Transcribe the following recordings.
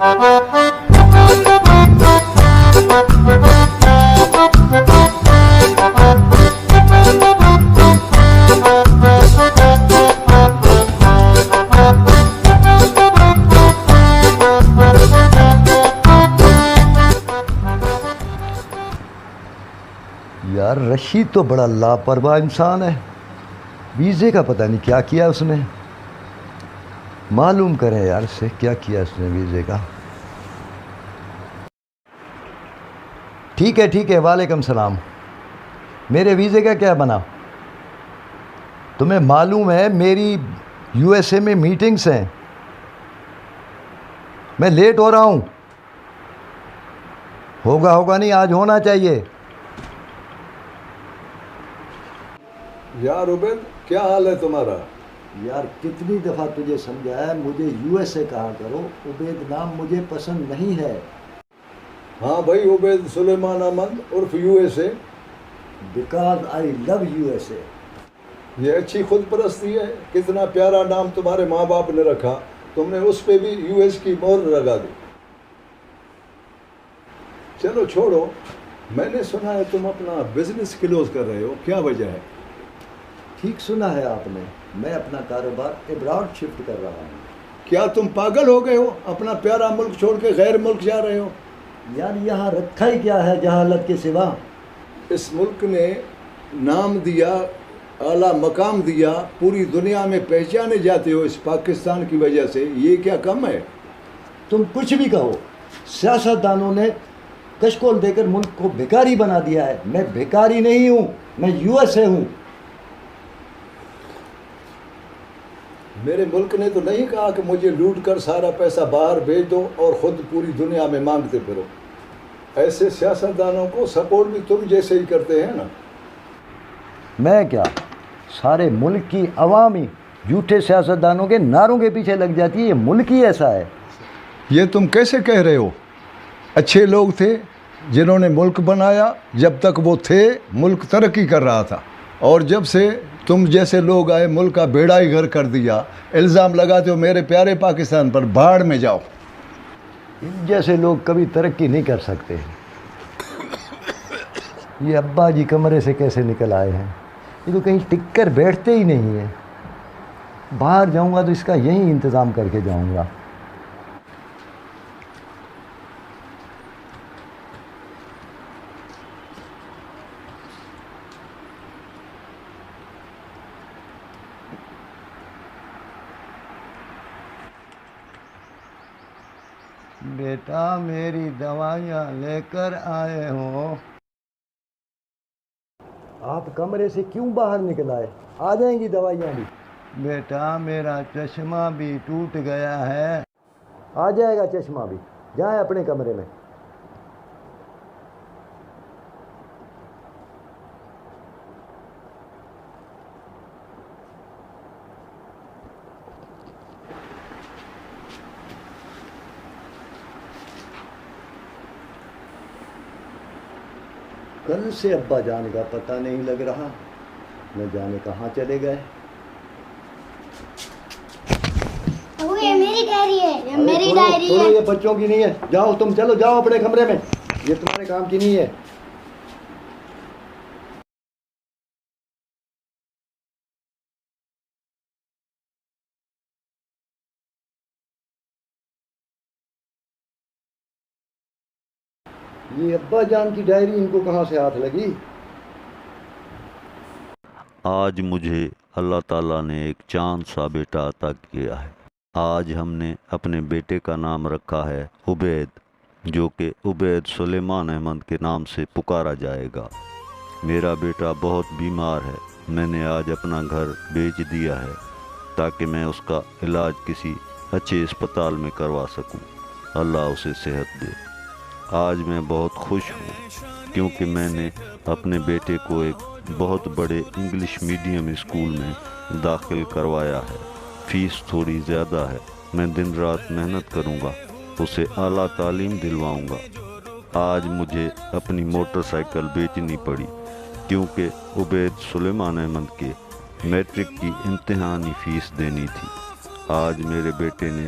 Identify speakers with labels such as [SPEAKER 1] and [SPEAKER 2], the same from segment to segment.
[SPEAKER 1] یار رشید تو بڑا لاپرواہ انسان ہے، ویزے کا پتہ نہیں کیا کیا اس نے، معلوم کریں یار سے کیا کیا اس نے ویزے کا۔ ٹھیک ہے وعلیکم السلام، میرے ویزے کا کیا بنا؟ تمہیں معلوم ہے میری یو ایس اے میں میٹنگز ہیں، میں لیٹ ہو رہا ہوں۔ ہوگا نہیں، آج ہونا چاہیے۔
[SPEAKER 2] یار عبید کیا حال ہے تمہارا؟
[SPEAKER 1] یار کتنی دفعہ تجھے سمجھایا مجھے یو ایس اے کہا کرو، عبید نام مجھے پسند نہیں ہے۔
[SPEAKER 2] ہاں بھائی، عبید سلیمان احمد عرف U S A.
[SPEAKER 1] Because I love U S A.
[SPEAKER 2] یہ اچھی خود پرستی ہے، کتنا پیارا نام تمہارے ماں باپ نے رکھا، تم نے اس پہ بھی یو ایس کی مہر لگا دی۔ چلو چھوڑو، میں نے سنا ہے تم اپنا بزنس کلوز کر رہے ہو، کیا وجہ ہے؟
[SPEAKER 1] ٹھیک سنا ہے آپ نے، میں اپنا کاروبار ابراڈ شفٹ کر رہا ہوں۔
[SPEAKER 2] کیا تم پاگل ہو گئے ہو؟ اپنا پیارا ملک چھوڑ کے غیر ملک جا رہے ہو؟
[SPEAKER 1] یار یہاں رکھا ہی کیا ہے جہالت کے سوا؟
[SPEAKER 2] اس ملک نے نام دیا، اعلیٰ مقام دیا، پوری دنیا میں پہچانے جاتے ہو اس پاکستان کی وجہ سے، یہ کیا کم ہے؟
[SPEAKER 1] تم کچھ بھی کہو، سیاستدانوں نے کشکول دے کر ملک کو بیکاری بنا دیا ہے۔ میں بیکاری نہیں ہوں، میں یو ایس اے ہوں۔
[SPEAKER 2] میرے ملک نے تو نہیں کہا کہ مجھے لوٹ کر سارا پیسہ باہر بھیج دو اور خود پوری دنیا میں مانگتے پھرو۔ ایسے سیاستدانوں کو سپورٹ بھی تم جیسے ہی کرتے ہیں نا۔
[SPEAKER 1] میں کیا، سارے ملک کی عوام ہی جھوٹے سیاستدانوں کے نعروں کے پیچھے لگ جاتی ہے، یہ ملک ہی ایسا ہے۔
[SPEAKER 2] یہ تم کیسے کہہ رہے ہو؟ اچھے لوگ تھے جنہوں نے ملک بنایا، جب تک وہ تھے ملک ترقی کر رہا تھا، اور جب سے تم جیسے لوگ آئے ملک کا بیڑا ہی گھر کر دیا۔ الزام لگاتے ہو میرے پیارے پاکستان پر، بھاڑ میں جاؤ۔
[SPEAKER 1] ان جیسے لوگ کبھی ترقی نہیں کر سکتے۔ یہ ابا جی کمرے سے کیسے نکل آئے ہیں؟ یہ تو کہیں ٹک کر بیٹھتے ہی نہیں ہیں۔ باہر جاؤں گا تو اس کا یہیں انتظام کر کے جاؤں گا۔ بیٹا میری دوائیاں لے کر آئے ہو۔ آپ کمرے سے کیوں باہر نکل آئے؟ آ جائیں گی دوائیاں بھی۔ بیٹا میرا چشمہ بھی ٹوٹ گیا ہے۔ آ جائے گا چشمہ بھی، جائیں اپنے کمرے میں۔ کل سے ابا جان کا پتہ نہیں لگ رہا، نہ جانے کہاں چلے گئے۔
[SPEAKER 3] یہ میری ڈائری ہے، یہ میری ڈائری ہے۔
[SPEAKER 1] یہ بچوں کی نہیں ہے، جاؤ تم، چلو جاؤ اپنے کمرے میں، یہ تمہارے کام کی نہیں ہے۔ یہ ابا جان کی ڈائری ان کو کہاں سے ہاتھ لگی؟
[SPEAKER 4] آج مجھے اللہ تعالیٰ نے ایک چاند سا بیٹا عطا کیا ہے۔ آج ہم نے اپنے بیٹے کا نام رکھا ہے عبید، جو کہ عبید سلیمان احمد کے نام سے پکارا جائے گا۔ میرا بیٹا بہت بیمار ہے، میں نے آج اپنا گھر بیچ دیا ہے تاکہ میں اس کا علاج کسی اچھے اسپتال میں کروا سکوں۔ اللہ اسے صحت دے۔ آج میں بہت خوش ہوں کیونکہ میں نے اپنے بیٹے کو ایک بہت بڑے انگلش میڈیم اسکول میں داخل کروایا ہے۔ فیس تھوڑی زیادہ ہے، میں دن رات محنت کروں گا، اسے اعلیٰ تعلیم دلواؤں گا۔ آج مجھے اپنی موٹر سائیکل بیچنی پڑی کیونکہ عبید سلیمان احمد کے میٹرک کی امتحانی فیس دینی تھی۔ آج میرے بیٹے نے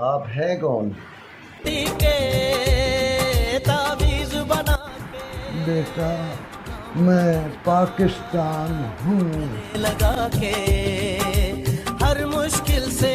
[SPEAKER 1] آپ ہیں کون؟ بیٹا میں پاکستان ہوں.
[SPEAKER 5] لگا کے ہر مشکل سے